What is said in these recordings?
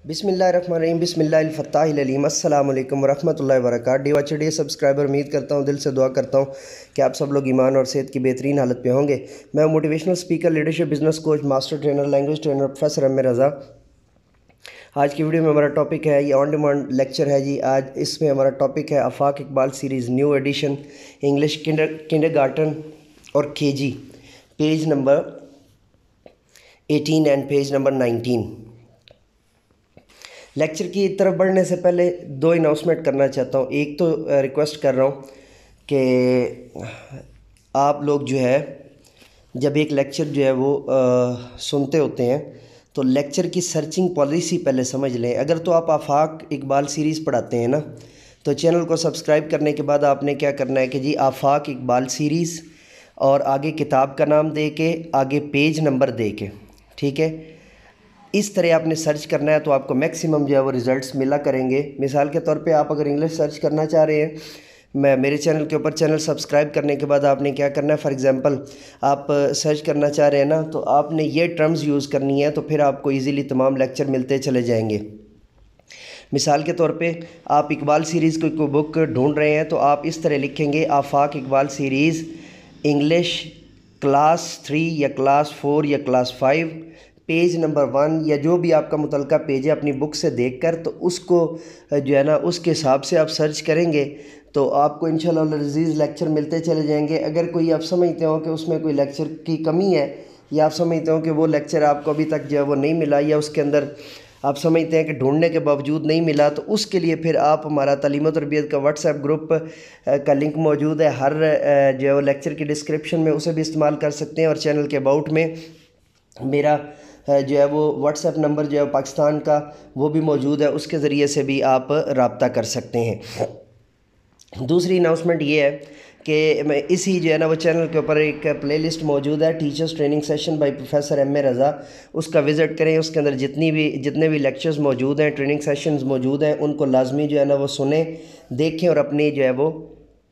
बिस्मिल्लाहिर्रहमानिर्रहीम बिस्मिल्लाहिल-फत्ताहिल-अलीम अस्सलाम वालेकुम वरहमतुल्लाहि वबरकातुहू। डियर सब्सक्राइबर, उम्मीद करता हूँ, दिल से दुआ करता हूँ कि आप सब लोग ईमान और सेहत की बेहतरीन हालत पे होंगे। मैं motivational speaker, leadership, business coach, master trainer, language trainer professor MA रज़ा। आज की वीडियो में हमारा टॉपिक है, ये ऑन डिमांड लेक्चर है जी। आज इसमें हमारा टॉपिक है Afaq Iqbal series new edition English kindergarten और KG, page number 18 and page number 19। Lecture की तरफ बढ़ने से पहले दो अनाउंसमेंट करना चाहता हूँ। एक तो रिक्वेस्ट कर रहा हूँ कि आप लोग जो है जब एक लेक्चर जो है वो सुनते होते हैं तो लेक्चर की सर्चिंग पॉलिसी पहले समझ लें। अगर तो आप आफाक इकबाल सीरीज़ पढ़ाते हैं ना, तो चैनल को सब्सक्राइब करने के बाद आपने क्या करना है कि जी आफाक इकबाल सीरीज़ और आगे किताब का नाम दे के, आगे पेज नंबर दे के, ठीक है, इस तरह आपने सर्च करना है तो आपको मैक्सिमम जो है वो रिज़ल्ट्स मिला करेंगे। मिसाल के तौर पे आप अगर इंग्लिश सर्च करना चाह रहे हैं, मेरे चैनल के ऊपर चैनल सब्सक्राइब करने के बाद आपने क्या करना है, फॉर एग्जांपल आप सर्च करना चाह रहे हैं ना, तो आपने ये टर्म्स यूज़ करनी है, तो फिर आपको इजीली तमाम लेक्चर मिलते चले जाएंगे। मिसाल के तौर पे आप इकबाल सीरीज़ कोई बुक ढूंढ रहे हैं तो आप इस तरह लिखेंगे आफाक इकबाल सीरीज़ इंग्लिश क्लास 3 या क्लास 4 या क्लास 5 पेज नंबर 1 या जो भी आपका मुतलका पेज है अपनी बुक से देखकर, तो उसको जो है ना उसके हिसाब से आप सर्च करेंगे तो आपको इंशाअल्लाह अज़ीज़ लेक्चर मिलते चले जाएंगे। अगर कोई आप समझते हो कि उसमें कोई लेक्चर की कमी है या आप समझते हो कि वो लेक्चर आपको अभी तक जो है वो नहीं मिला या उसके अंदर आप समझते हैं कि ढूंढने के बावजूद नहीं मिला, तो उसके लिए फिर आप हमारा तालीम और तरबियत का व्हाट्सएप ग्रुप का लिंक मौजूद है हर जो है वो लेक्चर की डिस्क्रिप्शन में, उसे भी इस्तेमाल कर सकते हैं। और चैनल के अबाउट में मेरा जो है वो व्हाट्सएप नंबर जो है पाकिस्तान का वो भी मौजूद है, उसके ज़रिए से भी आप रब्ता कर सकते हैं। दूसरी अनाउंसमेंट ये है कि मैं इसी जो है ना वो चैनल के ऊपर एक प्लेलिस्ट मौजूद है, teachers training session by professor MA रज़ा, उसका विज़िट करें। उसके अंदर जितने भी लेक्चर्स मौजूद हैं, ट्रेनिंग सेशंस मौजूद हैं, उनको लाजमी जो है ना वो सुने, देखें और अपनी जो है वो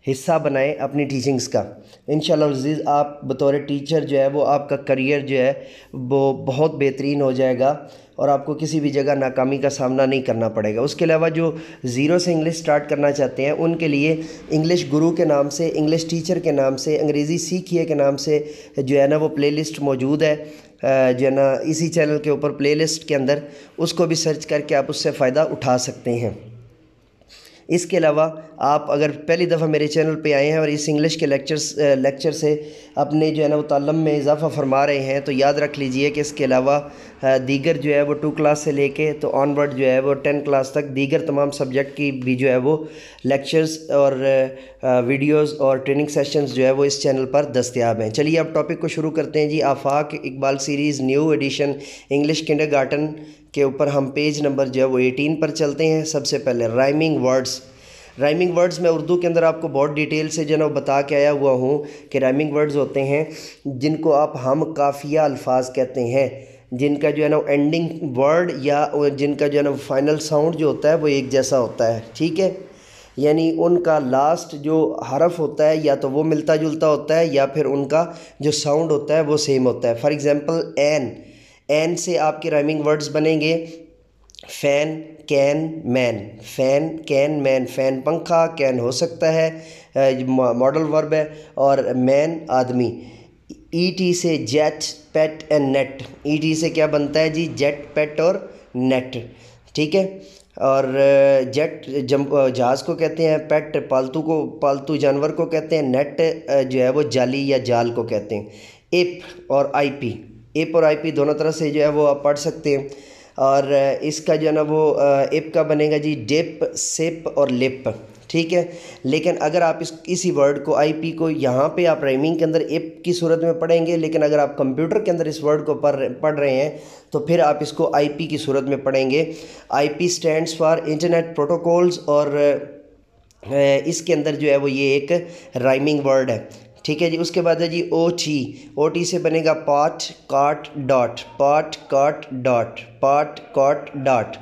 हिस्सा बनाएं अपनी टीचिंग्स का। इंशाअल्लाह अज़ीज़ आप बतौर टीचर जो है वो आपका करियर जो है वो बहुत बेहतरीन हो जाएगा और आपको किसी भी जगह नाकामी का सामना नहीं करना पड़ेगा। उसके अलावा जो ज़ीरो से इंग्लिश स्टार्ट करना चाहते हैं उनके लिए इंग्लिश गुरु के नाम से, इंग्लिश टीचर के नाम से, अंग्रेज़ी सीखिए के नाम से जो है ना वो प्लेलिस्ट मौजूद है जो है ना इसी चैनल के ऊपर प्लेलिस्ट के अंदर, उसको भी सर्च करके आप उससे फ़ायदा उठा सकते हैं। इसके अलावा आप अगर पहली दफ़ा मेरे चैनल पे आए हैं और इस इंग्लिश के लेक्चर से अपने जो है ना वो ताल्लुम में इजाफ़ा फरमा रहे हैं, तो याद रख लीजिए कि इसके अलावा दीगर जो है वो 2 क्लास से लेके तो ऑनवर्ड जो है वो 10 क्लास तक दीगर तमाम सब्जेक्ट की भी जो है वो लेक्चर्स और वीडियोस और ट्रेनिंग सेशंस जो है वो इस चैनल पर दस्तयाब हैं। चलिए अब टॉपिक को शुरू करते हैं जी। Afaq Iqbal series new edition English kindergarten के ऊपर हम पेज नंबर जो है वो 18 पर चलते हैं। सबसे पहले राइमिंग वर्ड्स मैं उर्दू के अंदर आपको बहुत डिटेल से जो है ना बता के आया हुआ हूँ कि राइमिंग वर्ड्स होते हैं जिनको आप हम काफिया अल्फाज कहते हैं, जिनका जो है ना एंडिंग वर्ड या जिनका जो है ना फाइनल साउंड जो होता है वो एक जैसा होता है, ठीक है, यानी उनका लास्ट जो हरफ होता है या तो वो मिलता जुलता होता है या फिर उनका जो साउंड होता है वो सेम होता है। फॉर एग्ज़ाम्पल एन से आपके राइमिंग वर्ड्स बनेंगे fan, can, man. Fan, can, man. Fan पंखा, कैन हो सकता है मॉडल वर्ब है, और मैन आदमी। ET से jet, pet and net. ET से क्या बनता है जी, जेट, पेट और नेट, ठीक है। और जेट जहाज़ को कहते हैं, पेट पालतू जानवर को कहते हैं, नेट जो है वो जाली या जाल को कहते हैं। एप और IP दोनों तरह से जो है वो आप पढ़ सकते हैं। और इसका जो है ना वो एप का बनेगा जी डिप, सिप और लिप, ठीक है। लेकिन अगर आप इसी वर्ड को IP को यहाँ पे आप राइमिंग के अंदर एप की सूरत में पढ़ेंगे, लेकिन अगर आप कंप्यूटर के अंदर इस वर्ड को पढ़ रहे हैं तो फिर आप इसको IP की सूरत में पढ़ेंगे। IP stands for internet protocols, और इसके अंदर जो है वो ये एक राइमिंग वर्ड है, ठीक है जी। उसके बाद है जी OT से बनेगा पाट, काट, डॉट, पाट, काट, डॉट, पाट, काट, डॉट,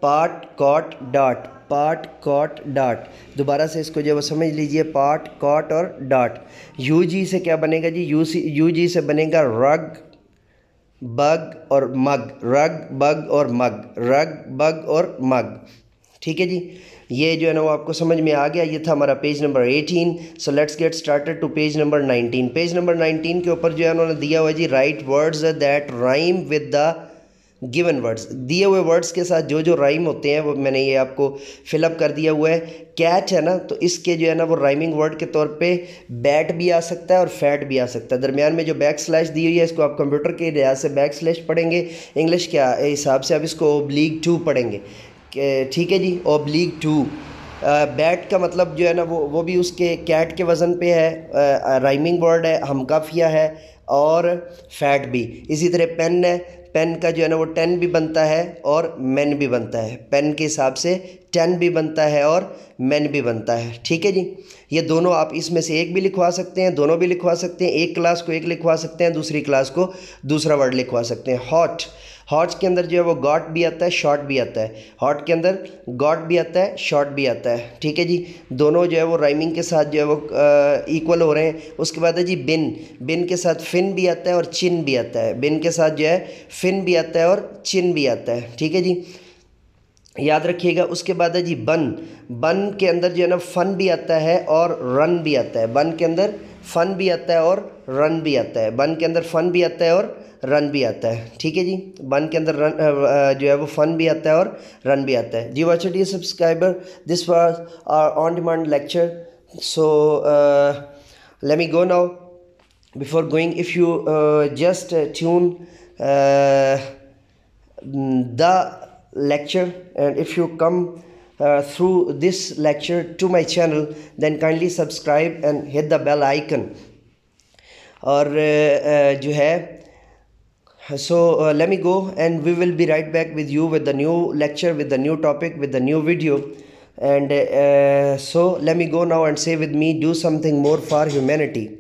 पाट, काट, डॉट, पाट, काट, डॉट। दोबारा से इसको जो वो समझ लीजिए, पाट, काट और डॉट। UG से क्या बनेगा जी, UG से बनेगा रग, बग और मग, रग बग और मग, रग बग और मग। ठीक है जी, ये जो है ना वो आपको समझ में आ गया। ये था हमारा page number 18। So let's get started to page number 19। Page number 19 के ऊपर जो है उन्होंने दिया हुआ है जी, right words that rhyme with the given words. दिए हुए वर्ड्स के साथ जो जो राइम होते हैं वो मैंने ये आपको फिलअप कर दिया हुआ है। कैट है ना, तो इसके जो है ना वो राइमिंग वर्ड के तौर पे बैट भी आ सकता है और फैट भी आ सकता है। दरमियान में जो बैक स्लैश दी हुई है इसको आप कंप्यूटर के लिहाज से बैक स्लैश पढ़ेंगे, इंग्लिश के हिसाब से आप इसको ओब्लीग टू पढ़ेंगे। ठीक है जी, ओब्लीग टू। बैट का मतलब जो है ना वो भी उसके कैट के वज़न पे है, राइमिंग वर्ड है, हम काफिया है और फैट भी। इसी तरह पेन है, पेन का जो है ना वो टेन भी बनता है और मैन भी बनता है। पेन के हिसाब से टेन भी बनता है और मैन भी बनता है। ठीक है जी, ये दोनों आप इसमें से एक भी लिखवा सकते हैं, दोनों भी लिखवा सकते हैं, एक क्लास को एक लिखवा सकते हैं, दूसरी क्लास को दूसरा वर्ड लिखवा सकते हैं। हॉट, हॉट के अंदर जो है वो गॉट भी आता है, शॉर्ट भी आता है। हॉट के अंदर गॉट भी आता है, शॉर्ट भी आता है। ठीक है जी, दोनों जो है वो राइमिंग के साथ जो है वो इक्वल हो रहे हैं। उसके बाद है जी बिन, बिन के साथ फिन भी आता है और चिन भी आता है। बिन के साथ जो है फिन भी आता है और चिन भी आता है। ठीक है जी, याद रखिएगा। उसके बाद है जी बन, बन के अंदर जो है ना फन भी आता है और रन भी आता है। बन के अंदर फन भी आता है और रन भी आता है। बन के अंदर फन भी आता है और रन भी आता है। ठीक है जी, बन के अंदर रन जो है वो फन भी आता है और रन भी आता है जी। What's dear subscriber, this was our on demand lecture. So let me go now. Before going, if you just tune the lecture, and if you come through this lecture to my channel, then kindly subscribe and hit the bell icon. और जो है, so let me go and we will be right back with you with the new lecture, with the new topic, with the new video. And so let me go now and say with me, do something more for humanity.